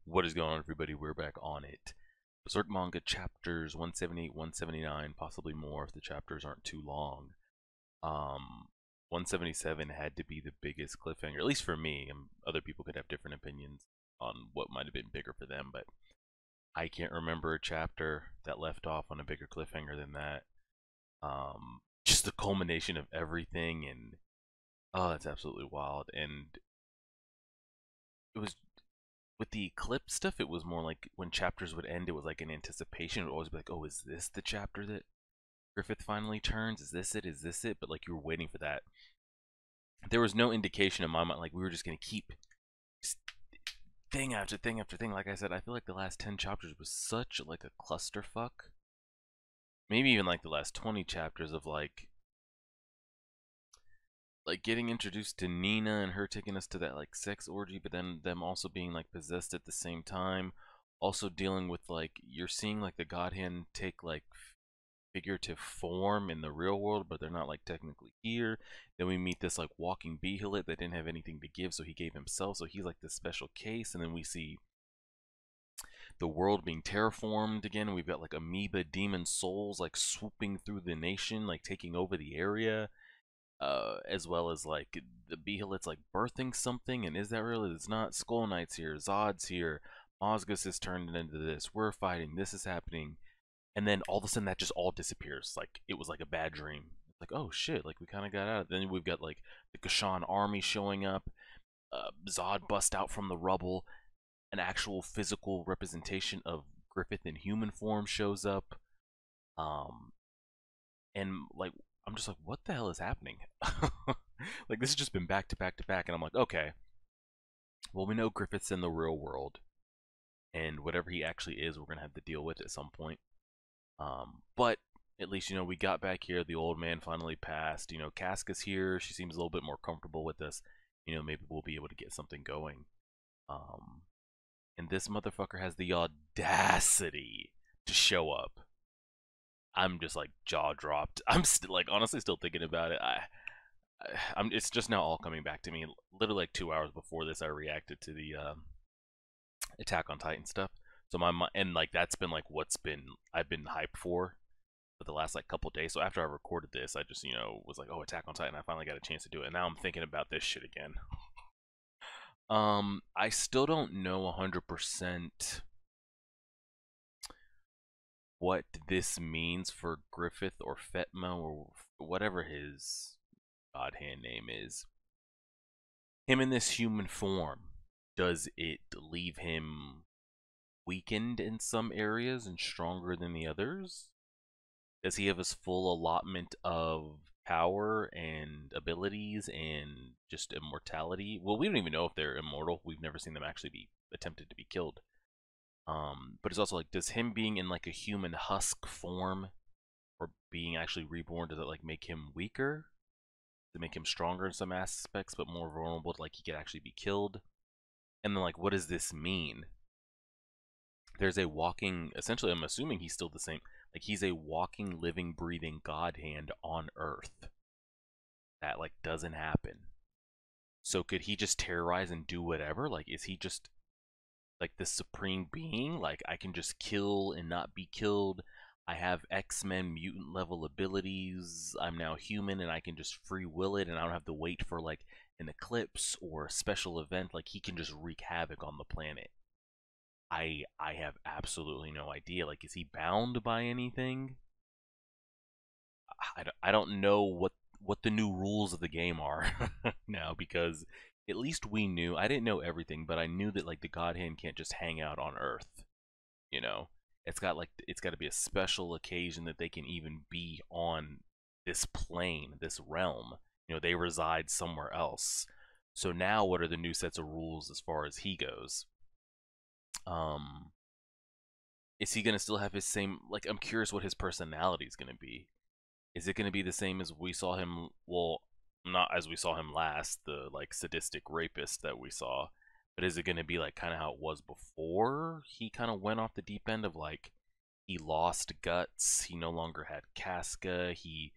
What is going on, everybody? We're back on it. Berserk manga chapters 178, 179, possibly more if the chapters aren't too long. 177 had to be the biggest cliffhanger, at least for me. And other people could have different opinions on what might have been bigger for them, but I can't remember a chapter that left off on a bigger cliffhanger than that. Just the culmination of everything, and oh, that's absolutely wild. And it was with the eclipse stuff, it was more like when chapters would end, it was like an anticipation. It would always be like, oh, is this the chapter that Griffith finally turns? Is this it? Is this it? But like you were waiting for that. There was no indication in my mind, like we were just gonna keep thing after thing after thing. Like I said, I feel like the last 10 chapters was such like a clusterfuck. Maybe even like the last 20 chapters of like getting introduced to Nina and her taking us to that like sex orgy, but then them also being like possessed at the same time. Also dealing with like you're seeing like the God Hand take like figurative form in the real world, but they're not like technically here. Then we meet this like walking behelit that didn't have anything to give, so he gave himself. So he's like this special case, and then we see the world being terraformed again. We've got like amoeba demon souls like swooping through the nation, like taking over the area, as well as like the Behelit's like birthing something, and is that real? It's not. Skull Knight's here, Zod's here, Mosgus is turned into this. We're fighting. This is happening, and then all of a sudden that just all disappears. Like it was like a bad dream. It's like, oh shit, like we kind of got out. Then we've got like the Kashan army showing up. Zod bust out from the rubble. An actual physical representation of Griffith in human form shows up. Um, and like I'm just like, what the hell is happening? Like this has just been back to back to back, and I'm like, okay, well we know Griffith's in the real world, and whatever he actually is, we're gonna have to deal with at some point. But at least we got back here. The old man finally passed. Casca's here. She seems a little bit more comfortable with us. Maybe we'll be able to get something going. Um, and this motherfucker has the audacity to show up. I'm just like jaw dropped. I'm still like honestly still thinking about it. It's just now all coming back to me. Literally like 2 hours before this, I reacted to the Attack on Titan stuff. So and like that's been like what's been I've been hyped for the last like couple days. So after I recorded this, I just was like, oh, Attack on Titan. I finally got a chance to do it. And now I'm thinking about this shit again. I still don't know 100% what this means for Griffith or Fetma or whatever his god hand name is. Him in this human form, does it leave him weakened in some areas and stronger than the others? Does he have his full allotment of power and abilities and just immortality? Well, we don't even know if they're immortal. We've never seen them actually be attempted to be killed. But it's also like, does him being in like a human husk form or being actually reborn, does it like make him weaker? Does it make him stronger in some aspects, but more vulnerable to like he could actually be killed? And then like, what does this mean? There's a walking, essentially, I'm assuming he's still the same. Like he's a walking, living, breathing God hand on Earth. That like doesn't happen. So could he just terrorize and do whatever? Like is he just like the supreme being? Like I can just kill and not be killed. I have X-Men mutant level abilities. I'm now human and I can just free will it and I don't have to wait for like an eclipse or a special event. Like he can just wreak havoc on the planet. I have absolutely no idea. Like is he bound by anything? I don't know what the new rules of the game are now, because at least we knew. I didn't know everything, but I knew that like the God Hand can't just hang out on Earth. You know, it's got to be a special occasion that they can even be on this plane, this realm. They reside somewhere else. So now, what are the new sets of rules as far as he goes? Um, is he gonna still have his same? Like, I'm curious what his personality is gonna be. Is it going to be the same as we saw him? Well, not as we saw him last, the like sadistic rapist that we saw, but is it going to be like kind of how it was before he kind of went off the deep end of like he lost guts, he no longer had Casca, he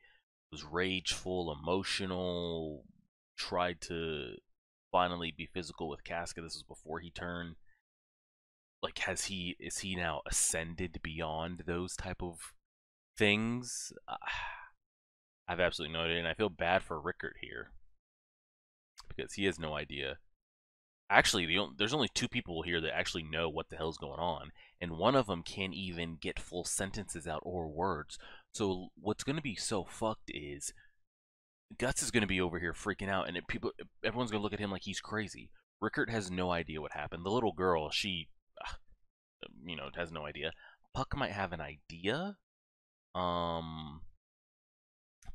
was rageful, emotional, tried to finally be physical with Casca. This was before he turned. like, is he now ascended beyond those type of things? I have absolutely no idea, and I feel bad for Rickard here because he has no idea. Actually, there's only two people here that actually know what the hell's going on, and one of them can't even get full sentences out or words. So what's going to be so fucked is Guts is going to be over here freaking out, and everyone's going to look at him like he's crazy. Rickard has no idea what happened. The little girl, she, has no idea. Puck might have an idea. Um,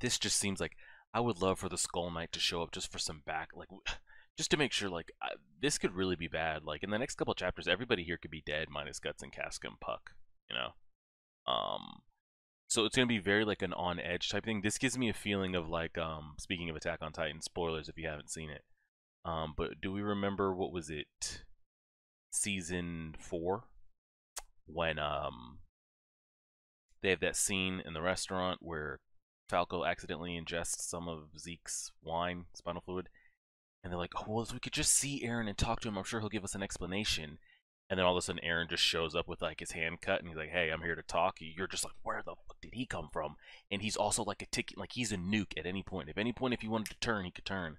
this just seems like I would love for the Skull Knight to show up just for some just to make sure, this could really be bad. Like, in the next couple chapters, everybody here could be dead minus Guts and Casca and Puck, you know? So it's going to be very, like, an on-edge type thing. This gives me a feeling of, like, speaking of Attack on Titan, spoilers if you haven't seen it. But do we remember, what was it, Season 4? When, they have that scene in the restaurant where Falco accidentally ingests some of Zeke's wine, spinal fluid, and they're like, oh, well, if we could just see Aaron and talk to him, I'm sure he'll give us an explanation. And then all of a sudden, Aaron just shows up with, like, his hand cut, and he's like, hey, I'm here to talk. You're just like, where the fuck did he come from? And he's also like a ticket, like, he's a nuke at any point. At any point, if he wanted to turn, he could turn.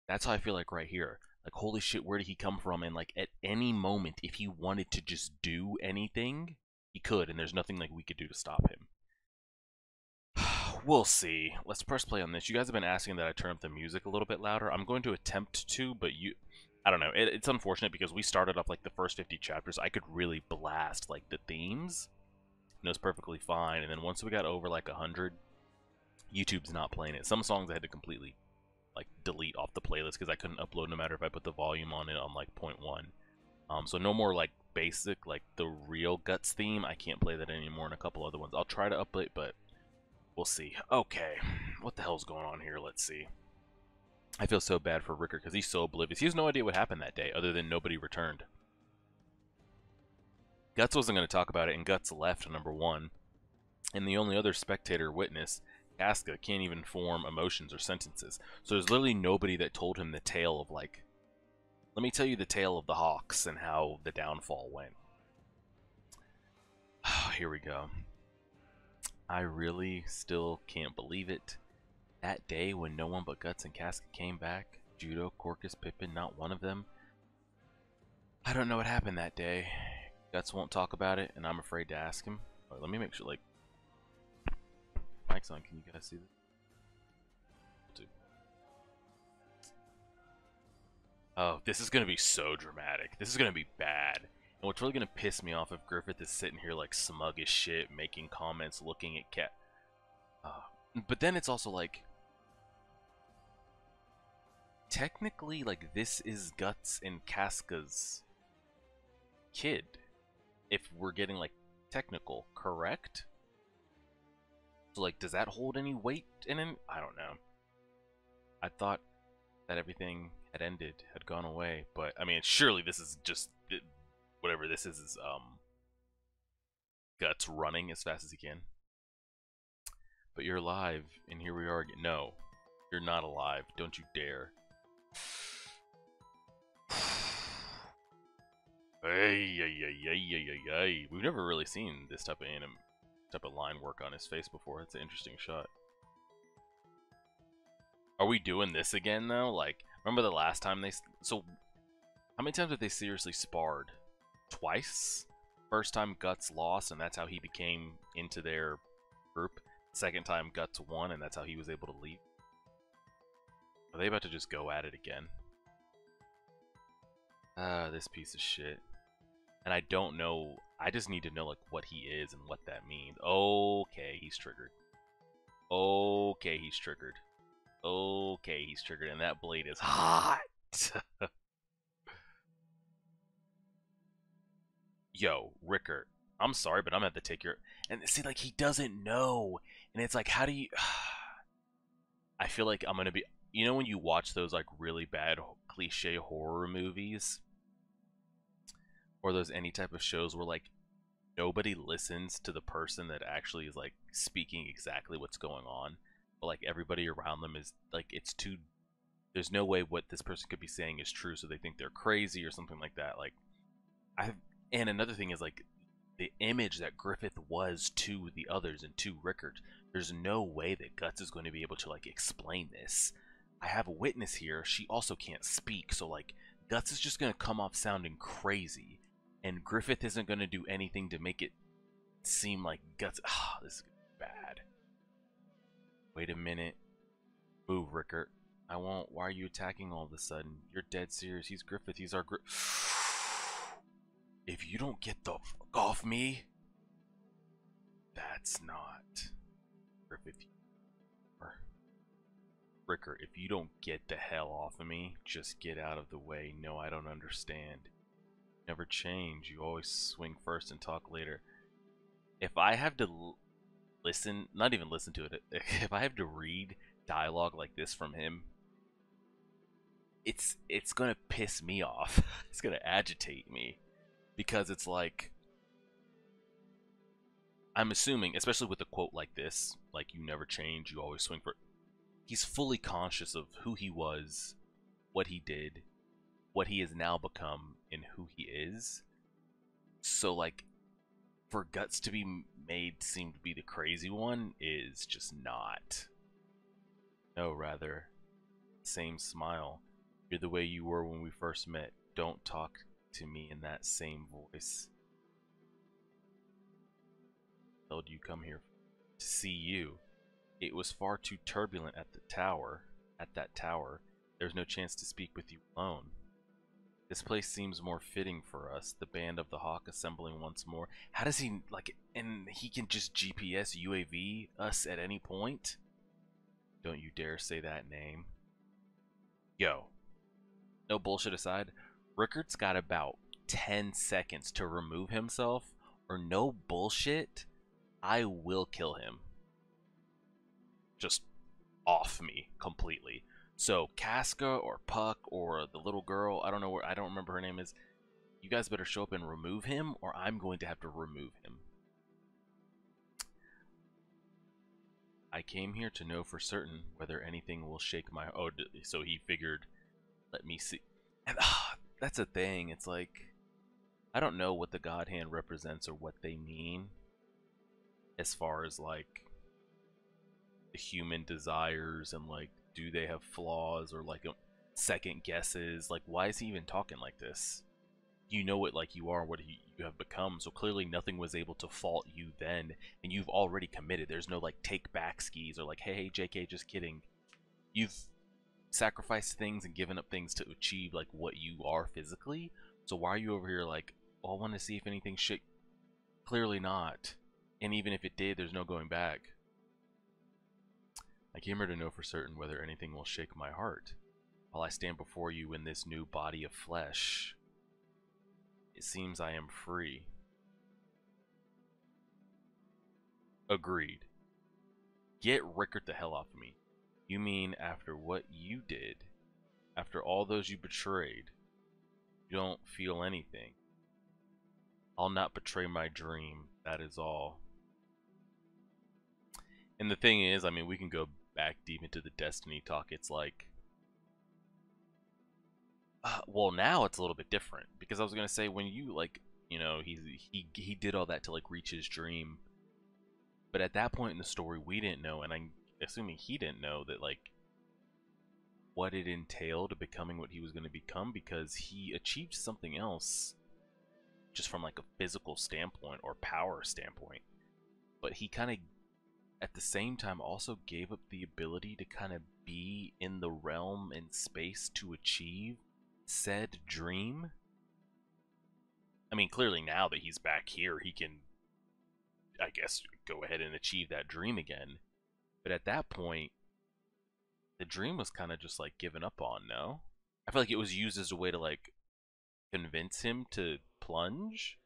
That's how I feel like right here. Like, holy shit, where did he come from? And, like, at any moment, if he wanted to just do anything, he could, and there's nothing, like, we could do to stop him. We'll see. Let's press play on this. You guys have been asking that I turn up the music a little bit louder. I'm going to attempt to, but I don't know. It's unfortunate because we started off, like, the first 50 chapters. I could really blast, like, the themes, and it was perfectly fine. And then once we got over, like, 100, YouTube's not playing it. Some songs I had to completely, like, delete off the playlist because I couldn't upload no matter if I put the volume on it on, like, 0.1. So no more, like, basic, like, the real Guts theme. I can't play that anymore, and a couple other ones. I'll try to update, but we'll see. Okay, what the hell's going on here? Let's see. I feel so bad for Rickard because he's so oblivious. He has no idea what happened that day other than nobody returned. Guts wasn't going to talk about it, and Guts left, number one. And the only other spectator witness, Casca, can't even form emotions or sentences. So there's literally nobody that told him the tale of, like, let me tell you the tale of the Hawks and how the downfall went. Here we go. I really still can't believe it. That day when no one but Guts and Casca came back, Judo, Corcus, Pippin, not one of them. I don't know what happened that day. Guts won't talk about it, and I'm afraid to ask him. Right, let me make sure, like, mic's on. Can you guys see this? Oh, this is gonna be so dramatic. This is gonna be bad. And what's really gonna piss me off if Griffith is sitting here like smug as shit, making comments, looking at Cat. But then it's also like, technically, like, this is Guts and Casca's kid. If we're getting, like, technical, correct? So, like, does that hold any weight in it? I don't know. I thought that everything had ended, had gone away, but I mean, surely this is just whatever this is Guts running as fast as he can. But you're alive, and here we are again. No, you're not alive. Don't you dare. We've never really seen this type of line work on his face before. It's an interesting shot. Are we doing this again though? Like, remember the last time so how many times have they seriously sparred? Twice? First time Guts lost, and that's how he became into their group. Second time Guts won, and that's how he was able to leave. Are they about to just go at it again? This piece of shit. And I don't know. I just need to know, like, what he is and what that means. Okay, he's triggered. Okay, he's triggered. Okay, he's triggered, and that blade is hot. Yo, Rickard, I'm sorry, but I'm gonna have to take your. And see, like, he doesn't know, and it's like, how do you? I feel like I'm gonna be. You know when you watch those, like, really bad cliche horror movies, or those any type of shows where, like, nobody listens to the person that actually is, like, speaking exactly what's going on, but, like, everybody around them is like, it's too. There's no way what this person could be saying is true, so they think they're crazy or something like that. Like, And another thing is like the image that Griffith was to the others and to Rickard. There's no way that Guts is going to be able to like explain this. I have a witness here. She also can't speak, so like Guts is just going to come off sounding crazy, and Griffith isn't going to do anything to make it seem like Guts. Ah, this is bad. Wait a minute. Move, Rickard. I won't. Why are you attacking all of a sudden? You're dead serious. He's Griffith. He's our If you don't get the fuck off me, that's not Griffith. Or Rickard, if you don't get the hell off of me, just get out of the way. No, I don't understand. Never change. You always swing first and talk later. If I have to listen, not even listen to it, if I have to read dialogue like this from him, it's gonna piss me off. It's gonna agitate me. Because it's like, I'm assuming, especially with a quote like this, like you never change, you always swing for. He's fully conscious of who he was, what he did, what he has now become, and who he is. So like, for Guts to be made seem to be the crazy one is just not. No, rather, same smile. You're the way you were when we first met. Don't talk to me in that same voice. Told you come here to see you. It was far too turbulent at the tower. At that tower, there's no chance to speak with you alone. This place seems more fitting for us. The band of the Hawk assembling once more. How does he like? And he can just GPS UAV us at any point. Don't you dare say that name. Yo. No bullshit aside. Rickard's got about 10 seconds to remove himself, or no bullshit, I will kill him. Just off me completely. So Casca or Puck or the little girl, I don't know where, I don't remember her name is. You guys better show up and remove him, or I'm going to have to remove him. I came here to know for certain whether anything will shake my. Oh, so he figured, let me see. And that's a thing. It's like, I don't know what the God Hand represents or what they mean as far as like the human desires and like, do they have flaws or like second guesses? Like, why is he even talking like this? You know what like you are, what you have become, so clearly nothing was able to fault you then, and you've already committed. There's no like take back skis or like, hey JK, just kidding. You've sacrificed things and given up things to achieve like what you are physically, so why are you over here like, oh, I want to see if anything shit? Clearly not. And even if it did, there's no going back. I came here to know for certain whether anything will shake my heart while I stand before you in this new body of flesh. It seems I am free. Agreed. Get Rickard the hell off of me. You mean after what you did, after all those you betrayed, you don't feel anything? I'll not betray my dream, that is all. And the thing is, I mean, we can go back deep into the Destiny talk. It's like, well, now it's a little bit different, because I was gonna say, when you like, you know, he did all that to like reach his dream, but at that point in the story, we didn't know, and I'm assuming he didn't know that like what it entailed becoming what he was going to become, because he achieved something else just from like a physical standpoint or power standpoint, but he kind of at the same time also gave up the ability to kind of be in the realm and space to achieve said dream. I mean, clearly now that he's back here, he can, I guess, go ahead and achieve that dream again. But at that point, the dream was kind of just like given up on, no? I feel like it was used as a way to like convince him to plunge.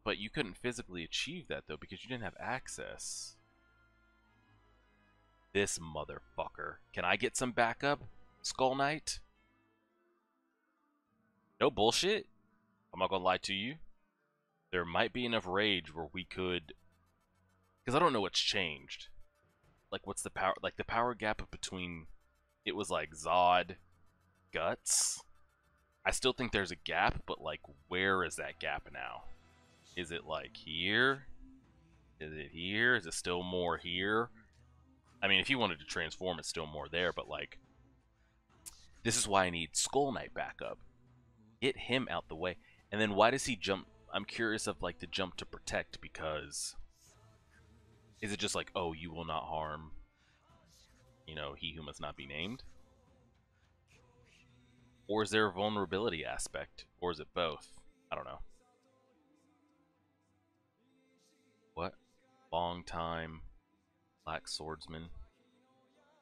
But you couldn't physically achieve that though, because you didn't have access. This motherfucker. Can I get some backup, Skull Knight? No bullshit. I'm not gonna lie to you. There might be enough rage where we could, because I don't know what's changed. Like, what's the power? Like the power gap between, it was like Zod, Guts. I still think there's a gap, but like, where is that gap now? Is it like here? Is it here? Is it still more here? I mean, if he wanted to transform, it's still more there, but like, this is why I need Skull Knight back up. Get him out the way. And then why does he jump? I'm curious of like the jump to protect, because is it just like, oh, you will not harm, you know, he who must not be named? Or is there a vulnerability aspect? Or is it both? I don't know. What? Long time black swordsman.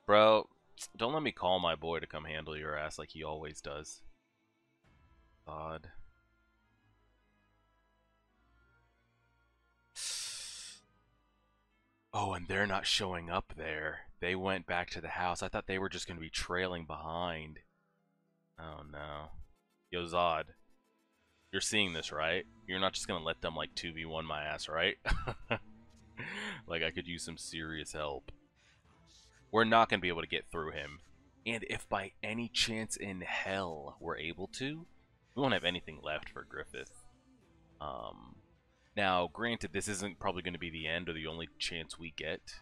Bro, don't let me call my boy to come handle your ass like he always does. God. Oh, and they're not showing up there. They went back to the house. I thought they were just going to be trailing behind. Oh, no. Yo, Zod. You're seeing this, right? You're not just going to let them, like, 2v1 my ass, right? Like, I could use some serious help. We're not going to be able to get through him. And if by any chance in hell we're able to, we won't have anything left for Griffith. Now, granted, this isn't probably going to be the end or the only chance we get,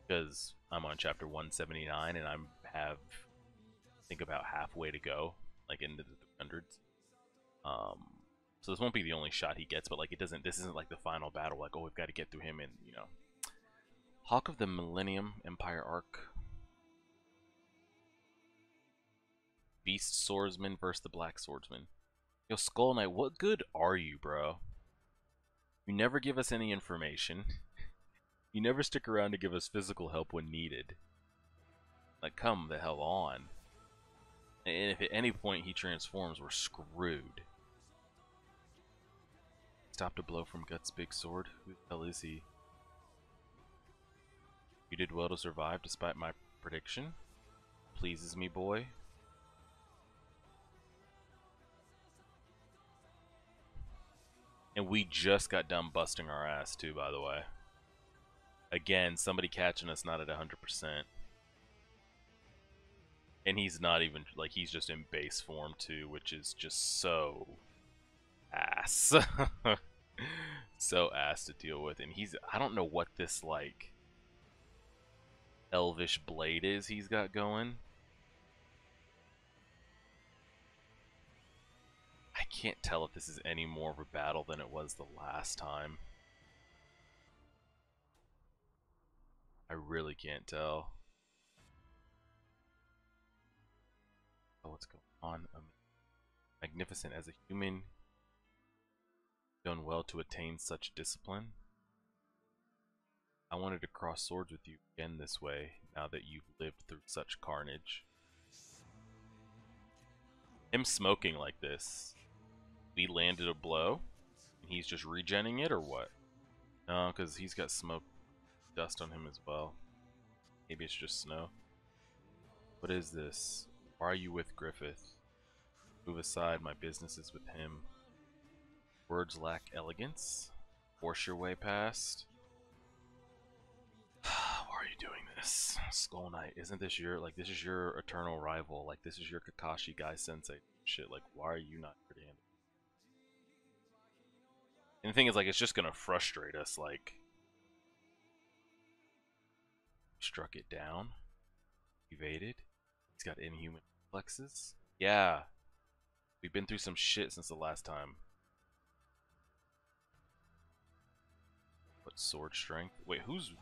because I'm on chapter 179 and I have, I think, about halfway to go, like into the 300s. So this won't be the only shot he gets, but like it doesn't. This isn't like the final battle. Like, oh, we've got to get through him, and you know, Hawk of the Millennium Empire arc. Beast Swordsman versus the Black Swordsman. Yo, Skull Knight, what good are you, bro? You never give us any information. You never stick around to give us physical help when needed. Like, come the hell on. And if at any point he transforms, we're screwed. Stopped a blow from Guts' big sword. Who the hell is he? You did well to survive despite my prediction. Pleases me, boy. And we just got done busting our ass too, by the way. Again, somebody catching us not at 100%. And he's not even, like, he's just in base form too, which is just so ass. So ass to deal with. And he's, I don't know what this, like, elvish blade is he's got going. I can't tell if this is any more of a battle than it was the last time. I really can't tell. Oh, what's going on? Magnificent as a human, done well to attain such discipline. I wanted to cross swords with you again this way, now that you've lived through such carnage. Him smoking like this. We landed a blow, and he's just regenning it, or what? No, because he's got smoke dust on him as well. Maybe it's just snow. What is this? Why are you with Griffith? Move aside, my business is with him. Words lack elegance. Force your way past. Why are you doing this? Skull Knight, isn't this your, like, this is your eternal rival? Like, this is your Kakashi guy sensei shit. Like, why are you not pretty handed? And the thing is, like, it's just gonna frustrate us, like, struck it down, evaded, he's got inhuman reflexes. Yeah, we've been through some shit since the last time. What sword strength? Wait, who's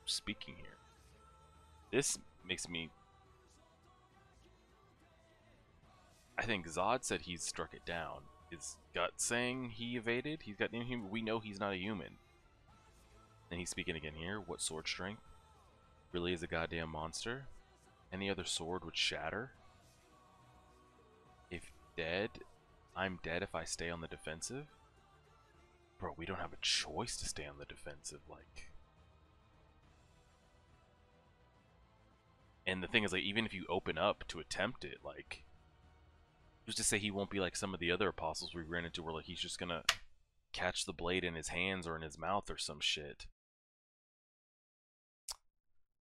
speaking here? This makes me... I think Zod said he's struck it down. Is Gut saying he evaded? He's got inhuman. We know he's not a human. And he's speaking again here. What sword strength? Really is a goddamn monster. Any other sword would shatter. If dead, I'm dead if I stay on the defensive. Bro, we don't have a choice to stay on the defensive, like. And the thing is, like, even if you open up to attempt it, like, who's to say he won't be like some of the other apostles we ran into, where like he's just gonna catch the blade in his hands or in his mouth or some shit.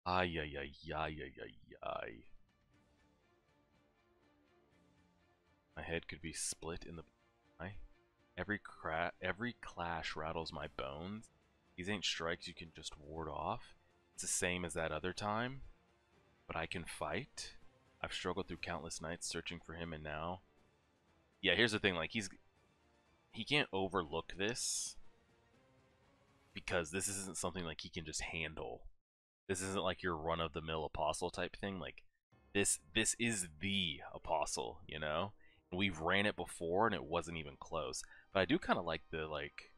Ay ay ay ay ay ay ay. head could be split in the eye. Every clash rattles my bones. These ain't strikes you can just ward off. It's the same as that other time, but I can fight. I've struggled through countless nights searching for him, and now... Yeah, here's the thing, like, he can't overlook this, because this isn't something like he can just handle. This isn't like your run-of-the-mill apostle type thing. Like, this is the apostle, you know? We've ran it before, and it wasn't even close. But I do kind of like the, like...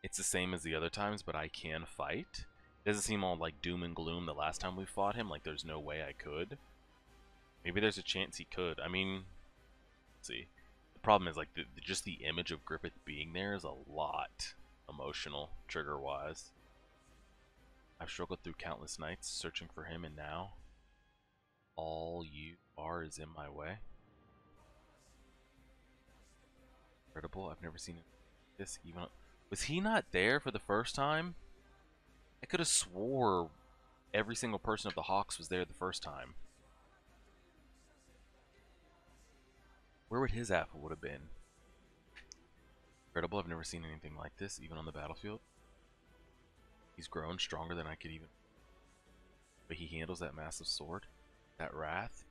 It's the same as the other times, but I can fight. It doesn't seem all, like, doom and gloom the last time we fought him. Like, there's no way I could. Maybe there's a chance he could. I mean, let's see. The problem is, like, just the image of Griffith being there is a lot emotional, trigger-wise. I've struggled through countless nights searching for him, and now all you are is in my way. Incredible. I've never seen this even. Was he not there for the first time? I could have swore every single person of the Hawks was there the first time. Where would his apple would have been? Incredible. I've never seen anything like this, even on the battlefield. He's grown stronger than I could even. But he handles that massive sword. That wrath.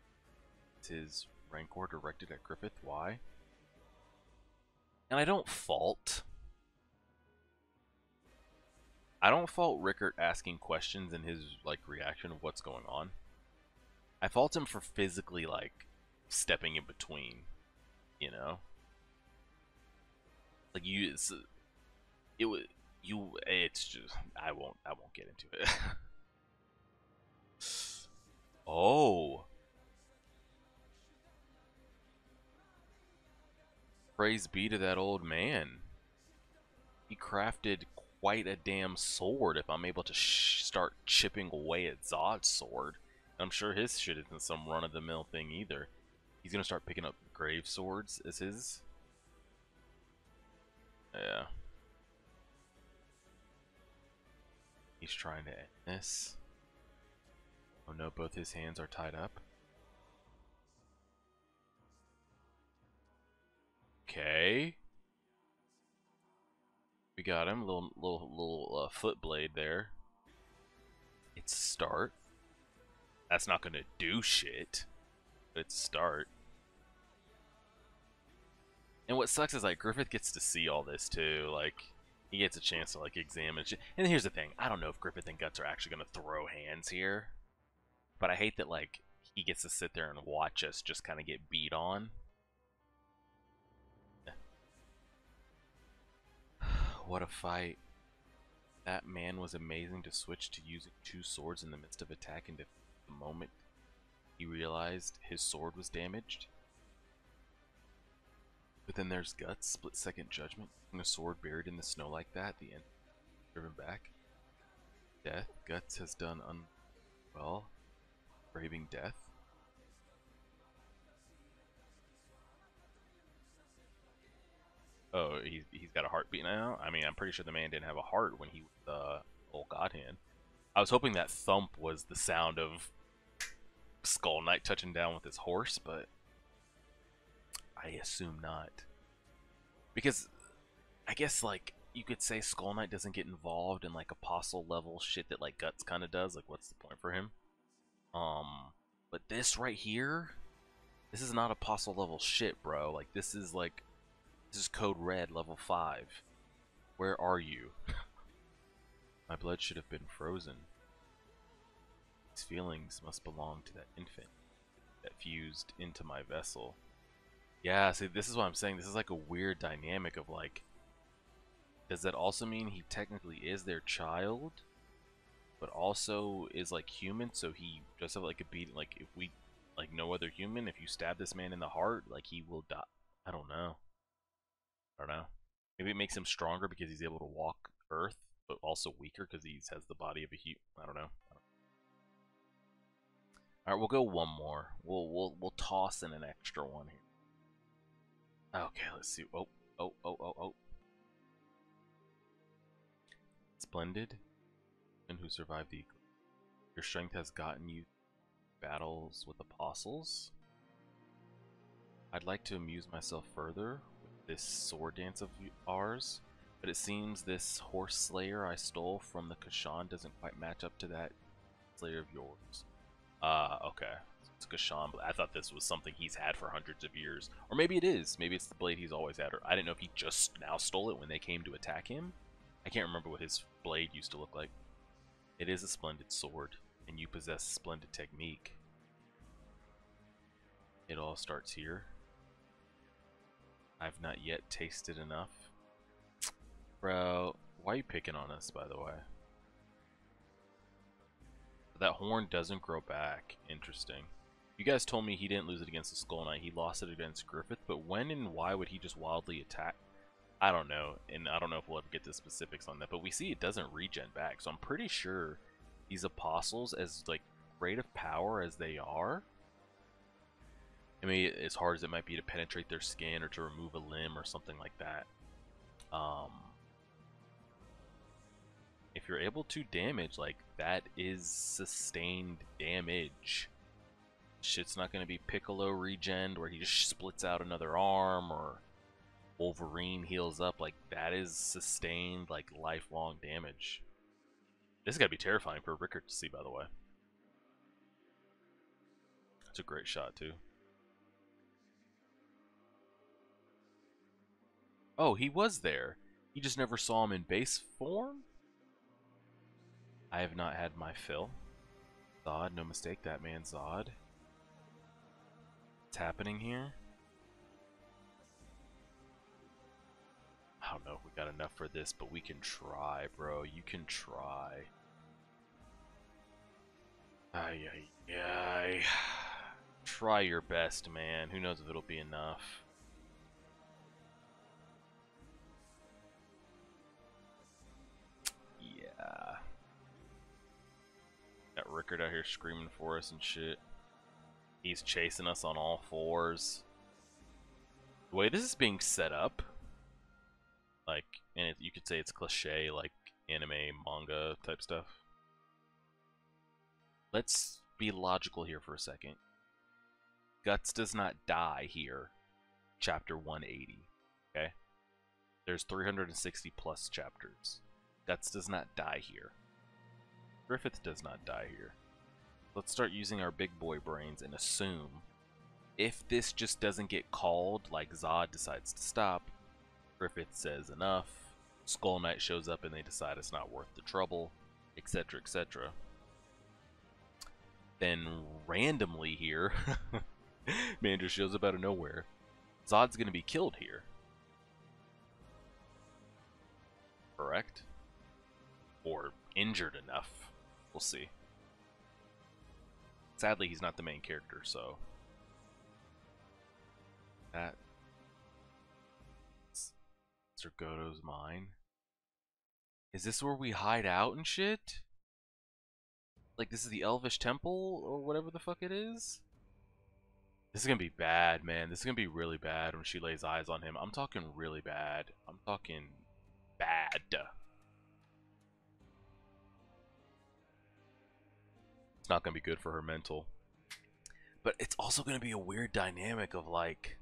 It's his rancor directed at Griffith. Why? And I don't fault Rickert asking questions and his like reaction of what's going on. I fault him for physically like stepping in between, you know? Like it's just I won't get into it. Oh. Praise be to that old man. He crafted quite a damn sword if I'm able to start chipping away at Zod's sword. I'm sure his shit isn't some run-of-the-mill thing either. He's gonna start picking up grave swords as his. Yeah. He's trying to end this. Oh no, both his hands are tied up. Okay. We got him, little foot blade there. It's a start. That's not gonna do shit, but it's a start. And what sucks is like Griffith gets to see all this too. Like he gets a chance to like examine shit. And here's the thing: I don't know if Griffith and Guts are actually gonna throw hands here, but I hate that like he gets to sit there and watch us just kind of get beat on. What a fight. That man was amazing to switch to using two swords in the midst of attack, and the moment he realized his sword was damaged. But then there's Guts, split-second judgment, and a sword buried in the snow like that, the end driven back. Death. Guts has done well, braving death. Oh, he's got a heartbeat now? I mean, I'm pretty sure the man didn't have a heart when he was old God Hand. I was hoping that thump was the sound of Skull Knight touching down with his horse, but I assume not. Because I guess, like, you could say Skull Knight doesn't get involved in, like, apostle level shit that, like, Guts kind of does. Like, what's the point for him? But this right here, this is not apostle level shit, bro. Like, this is, like, this is Code Red level 5. Where are you? My blood should have been frozen. These feelings must belong to that infant that fused into my vessel. Yeah, see, this is what I'm saying. This is like a weird dynamic of like, does that also mean he technically is their child, but also is like human? So he just have like a beat. Like if we, like no other human, if you stab this man in the heart, like he will die. I don't know. I don't know. Maybe it makes him stronger because he's able to walk Earth, but also weaker because he has the body of a human. I don't know. All right, we'll go one more. We'll toss in an extra one here. Okay, let's see. Oh. Splendid. And who survived the eclipse. Your strength has gotten you battles with apostles. I'd like to amuse myself further with this sword dance of ours, but it seems this horse slayer I stole from the Kashan doesn't quite match up to that slayer of yours. Okay. It's Kashan, but I thought this was something he's had for hundreds of years. Or maybe it is. Maybe it's the blade he's always had. Or I didn't know if he just now stole it when they came to attack him. I can't remember what his blade used to look like. It is a splendid sword, and you possess splendid technique. It all starts here. I've not yet tasted enough. Bro, why are you picking on us, by the way? That horn doesn't grow back. Interesting. You guys told me he didn't lose it against the Skull Knight. He lost it against Griffith, but when and why would he just wildly attack? I don't know, and I don't know if we'll ever get the specifics on that, but we see it doesn't regen back, so I'm pretty sure these apostles, as like great of power as they are, I mean, as hard as it might be to penetrate their skin or to remove a limb or something like that, if you're able to damage, like, that is sustained damage. Shit's not going to be Piccolo regen where he just splits out another arm, or Wolverine heals up. Like, that is sustained, like, lifelong damage. This is got to be terrifying for Rickard to see, by the way. It's a great shot, too. Oh, he was there. You just never saw him in base form? I have not had my fill. Zod, no mistake, that man Zod. What's happening here? I don't know if we got enough for this, but we can try, bro. You can try. Ay, ay, ay. Try your best, man. Who knows if it'll be enough. Yeah. Got Rickard out here screaming for us and shit. He's chasing us on all fours. The way this is being set up, like, and you could say it's cliche, like anime, manga type stuff. Let's be logical here for a second. Guts does not die here. Chapter 180. Okay? There's 360 plus chapters. Guts does not die here. Griffith does not die here. Let's start using our big boy brains and assume if this just doesn't get called, like Zod decides to stop, Griffith says enough, Skull Knight shows up and they decide it's not worth the trouble, etc., etc. Then randomly here, man just shows up out of nowhere. Zod's gonna be killed here. Correct? Or injured enough. We'll see. Sadly, he's not the main character, so that Mr. Goto's mine. Is this where we hide out and shit? Like, this is the Elvish Temple or whatever the fuck it is? This is gonna be bad, man. This is gonna be really bad when she lays eyes on him. I'm talking really bad. I'm talking bad. It's not gonna be good for her mental. But it's also gonna be a weird dynamic of, like,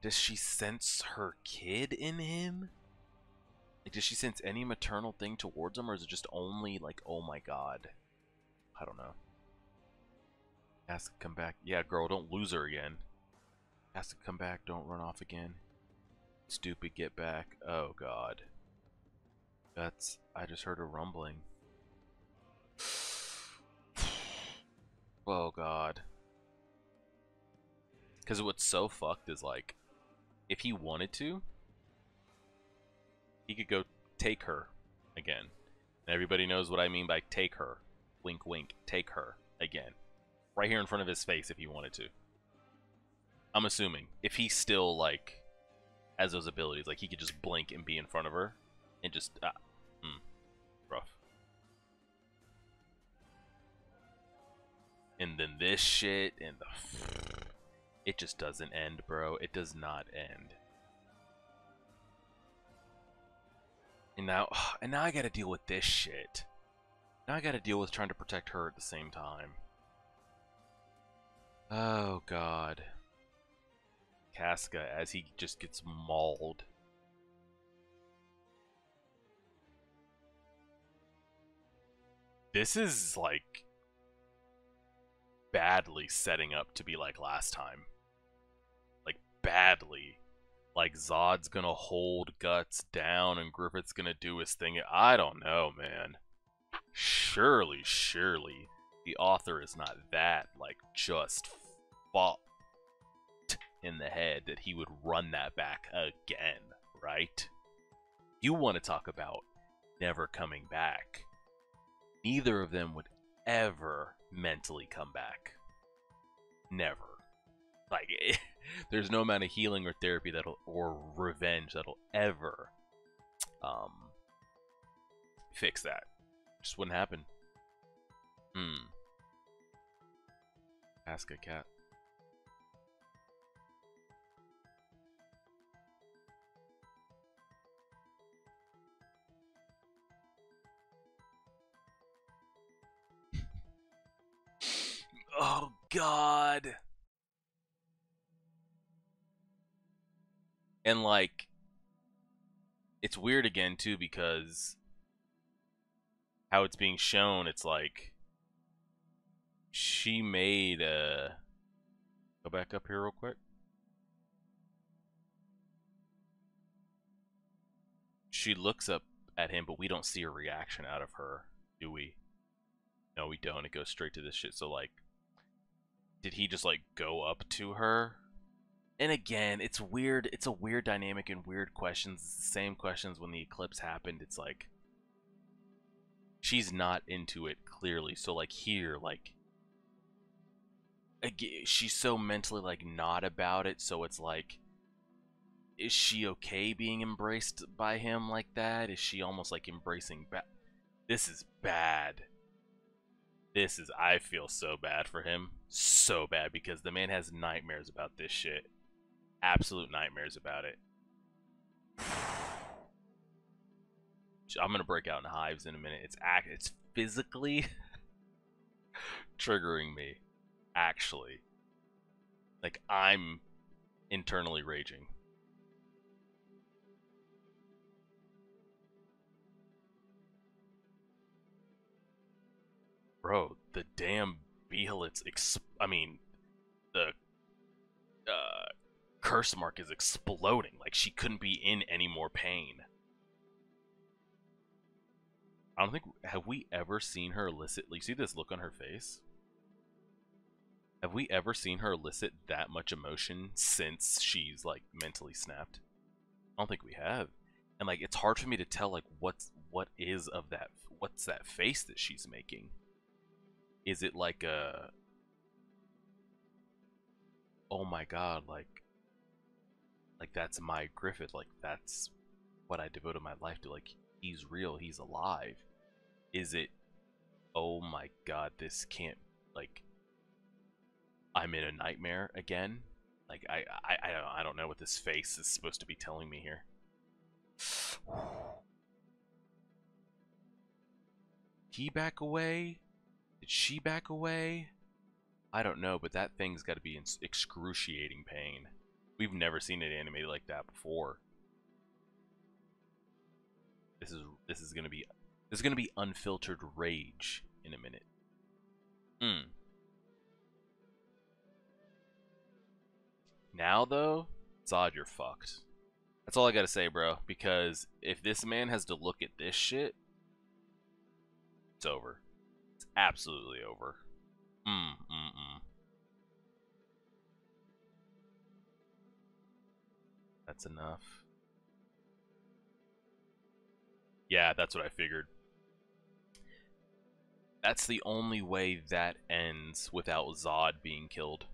does she sense her kid in him? Like, does she sense any maternal thing towards him, or is it just only, like, oh my god? I don't know. Ask to come back. Yeah, girl, don't lose her again. Ask to come back, don't run off again. Stupid, get back. Oh god. That's... I just heard a rumbling. Oh god. Because what's so fucked is, like, if he wanted to, he could go take her again. And everybody knows what I mean by take her. Wink, wink. Take her again. Right here in front of his face if he wanted to. I'm assuming. If he still, like, has those abilities, like, he could just blink and be in front of her. And just, rough. And then this shit, and the... It just doesn't end, bro. It does not end. And now I gotta deal with this shit. Now I gotta deal with trying to protect her at the same time. Oh, God. Casca as he just gets mauled. This is like badly setting up to be like last time. Like badly. Like Zod's gonna hold Guts down and Griffith's gonna do his thing. I don't know, man. Surely, surely the author is not that like just fucked in the head that he would run that back again, right? You want to talk about never coming back. Neither of them would ever mentally come back. Never. Like, there's no amount of healing or therapy or revenge that'll ever fix that. Just wouldn't happen. Ask a cat. Oh, God. And, like, it's weird again, too, because how it's being shown, it's like she made a... Go back up here real quick. She looks up at him, but we don't see a reaction out of her, do we? No, we don't. It goes straight to this shit. So, like, did he just, like, go up to her? And again, it's weird. It's a weird dynamic and weird questions. It's the same questions when the eclipse happened. It's like, she's not into it, clearly. So, like, here, like, again, she's so mentally, like, not about it. So it's like, is she okay being embraced by him like that? Is she almost, like, embracing back? This is bad. This is, I feel so bad for him. So bad, because the man has nightmares about this shit. Absolute nightmares about it. I'm gonna break out in hives in a minute. It's physically triggering me. Actually. Like, I'm internally raging. Bro, the damn Behelit's I mean, the curse mark is exploding. Like, she couldn't be in any more pain. I don't think... Have we ever seen her elicit... You see this look on her face? Have we ever seen her elicit that much emotion since she's, like, mentally snapped? I don't think we have. And, like, it's hard for me to tell, like, what is of that... What's that face that she's making? Is it like a... Oh my god, like, that's my Griffith, like, that's what I devoted my life to, like, he's real, he's alive. Is it, oh my god, this can't, like, I'm in a nightmare again? Like, I don't know what this face is supposed to be telling me here. He back away? Did she back away? I don't know, but that thing's got to be in excruciating pain. We've never seen it animated like that before. This is gonna be unfiltered rage in a minute. Now though, Zod, you're fucked. That's all I gotta say, bro. Because if this man has to look at this shit, it's over. It's absolutely over. That's enough. Yeah, that's what I figured. That's the only way that ends without Zod being killed.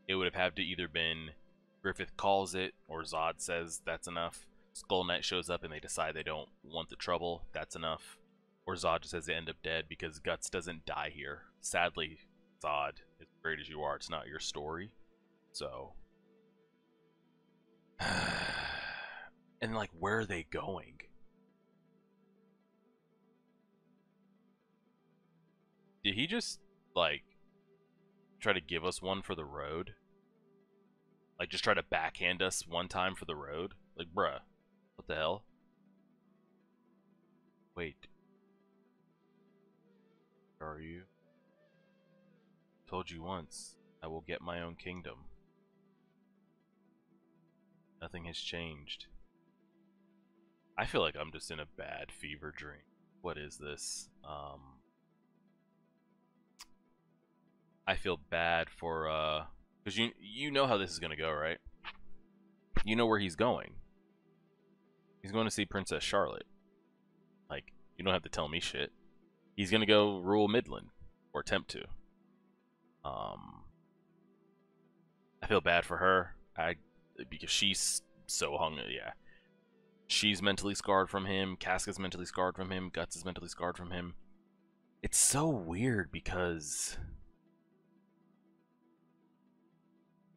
It would have had to either been Griffith calls it, or Zod says that's enough. Skull Knight shows up and they decide they don't want the trouble, that's enough. Or Zod just has to end up dead because Guts doesn't die here. Sadly, Zod, as great as you are, it's not your story. So... And, like, where are they going? Did he just, like, try to give us one for the road? Like, just try to backhand us one time for the road? Like, bruh, what the hell? Wait, are you? Told you once, I will get my own kingdom. Nothing has changed. I feel like I'm just in a bad fever dream. What is this? I feel bad for, because you know how this is gonna go, right? You know where he's going. He's going to see Princess Charlotte. Like, you don't have to tell me shit. He's gonna go rule Midland, or attempt to. I feel bad for her. Because she's so hung. Yeah, she's mentally scarred from him. Casca's mentally scarred from him. Guts is mentally scarred from him. It's so weird because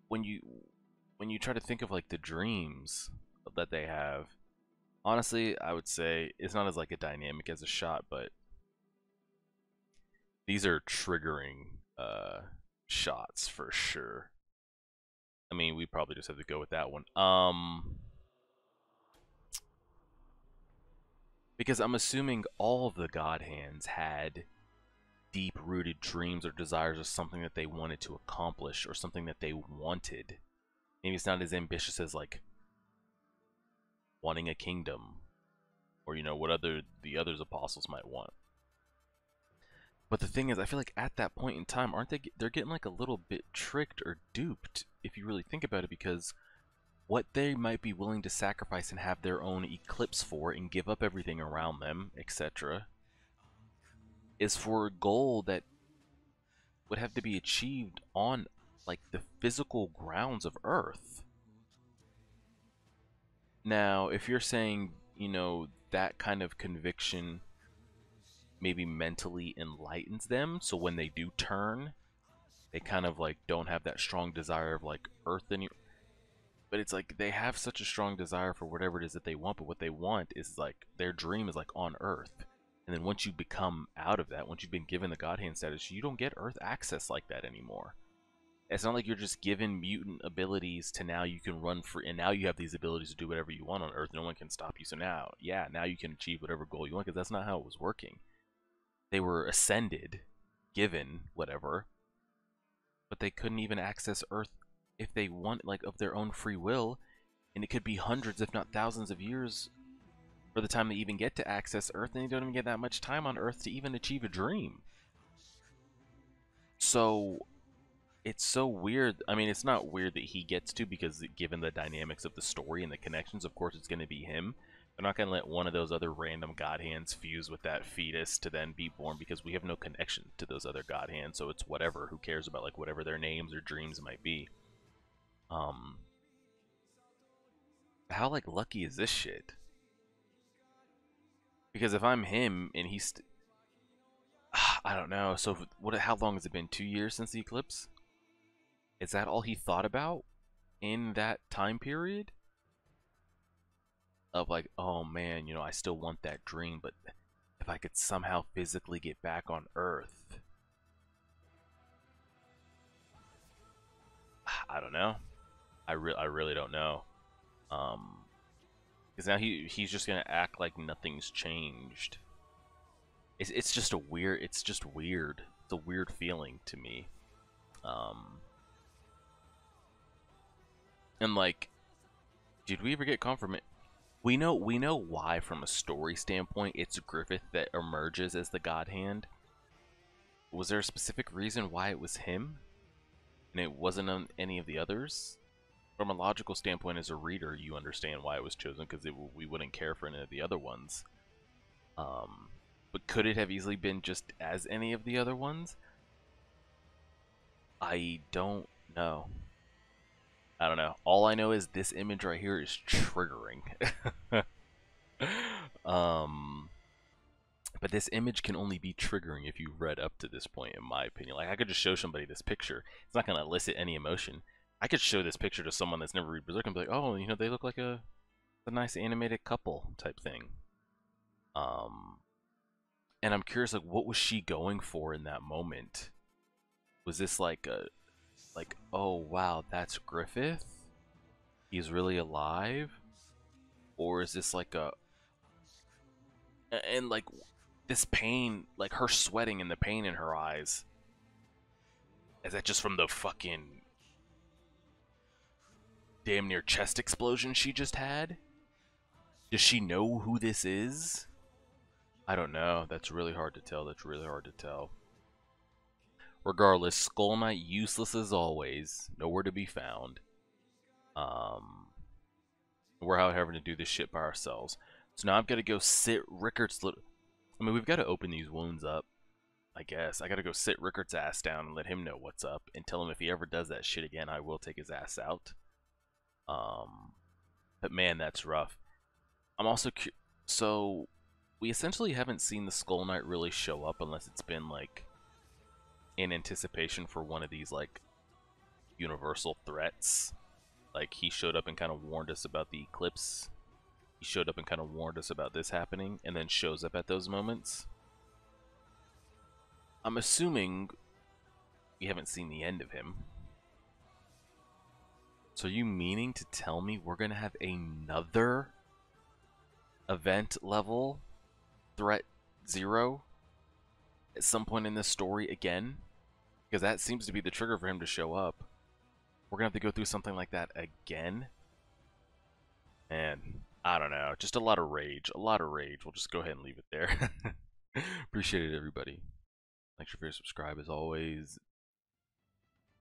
when you try to think of like the dreams that they have, honestly, I would say it's not as like a dynamic as a shot, but these are triggering shots for sure. I mean, we probably just have to go with that one. Because I'm assuming all of the God Hands had deep-rooted dreams or desires of something that they wanted to accomplish or something that they wanted. Maybe it's not as ambitious as like wanting a kingdom or what the others apostles might want. But the thing is, I feel like at that point in time, aren't they're getting like a little bit tricked or duped if you really think about it, because what they might be willing to sacrifice and have their own eclipse for and give up everything around them, etc., is for a goal that would have to be achieved on like the physical grounds of Earth. Now, if you're saying, that kind of conviction maybe mentally enlightens them, so when they do turn, they kind of like don't have that strong desire of like Earth anymore. But it's like they have such a strong desire for whatever it is that they want, but what they want is like their dream is like on Earth. And then once you become out of that, once you've been given the God Hand status, you don't get Earth access like that anymore. It's not like you're just given mutant abilities to now you can run free, and now you have these abilities to do whatever you want on Earth. No one can stop you. So now, yeah, now you can achieve whatever goal you want, because that's not how it was working. They were ascended, given whatever, but they couldn't even access Earth if they want, like, of their own free will, and it could be hundreds, if not thousands of years for the time they even get to access Earth, and they don't even get that much time on Earth to even achieve a dream. So it's so weird. I mean, it's not weird that he gets to, because given the dynamics of the story and the connections, of course it's going to be him. They're not going to let one of those other random God Hands fuse with that fetus to then be born, because we have no connection to those other God Hands, so it's whatever. Who cares about like whatever their names or dreams might be? How like lucky is this shit? Because if I'm him and he's, I don't know. So what? How long has it been? 2 years since the eclipse? Is that all he thought about in that time period? Of like, oh man, I still want that dream, but if I could somehow physically get back on Earth, I don't know. I really don't know. Because now he's just gonna act like nothing's changed. It's just a weird. It's just weird. It's a weird feeling to me. And like, did we ever get confirmation? We know why, from a story standpoint, it's Griffith that emerges as the God Hand. Was there a specific reason why it was him and it wasn't on any of the others? From a logical standpoint, as a reader, you understand why it was chosen, because we wouldn't care for any of the other ones. But could it have easily been just as any of the other ones? I don't know. I don't know. All I know is this image right here is triggering. But this image can only be triggering if you read up to this point, in my opinion. Like, I could just show somebody this picture. It's not going to elicit any emotion. I could show this picture to someone that's never read Berserk and be like, oh, they look like a nice animated couple type thing. And I'm curious, like, what was she going for in that moment? Was this like oh wow, that's Griffith? he's really alive, or is this like a and like this pain, like her sweating and the pain in her eyes, is that just from the fucking damn near chest explosion she just had? Does she know who this is? I don't know. That's really hard to tell. That's really hard to tell. Regardless, Skull Knight useless as always. Nowhere to be found. We're out having to do this shit by ourselves. So now I've got to go sit Rickart's little... I mean, we've got to open these wounds up, I guess. I got to go sit Rickart's ass down and let him know what's up. And tell him if he ever does that shit again, I will take his ass out. But man, that's rough. I'm also... So, we essentially haven't seen the Skull Knight really show up unless it's been, like, in anticipation for one of these, like, universal threats. Like, he showed up and kind of warned us about the eclipse. He showed up and kind of warned us about this happening, and then shows up at those moments. I'm assuming we haven't seen the end of him. So are you meaning to tell me we're going to have another event level threat 0 at some point in this story again? Because that seems to be the trigger for him to show up. We're going to have to go through something like that again? And I don't know. Just a lot of rage. A lot of rage. We'll just go ahead and leave it there. Appreciate it, everybody. Make sure you subscribe as always.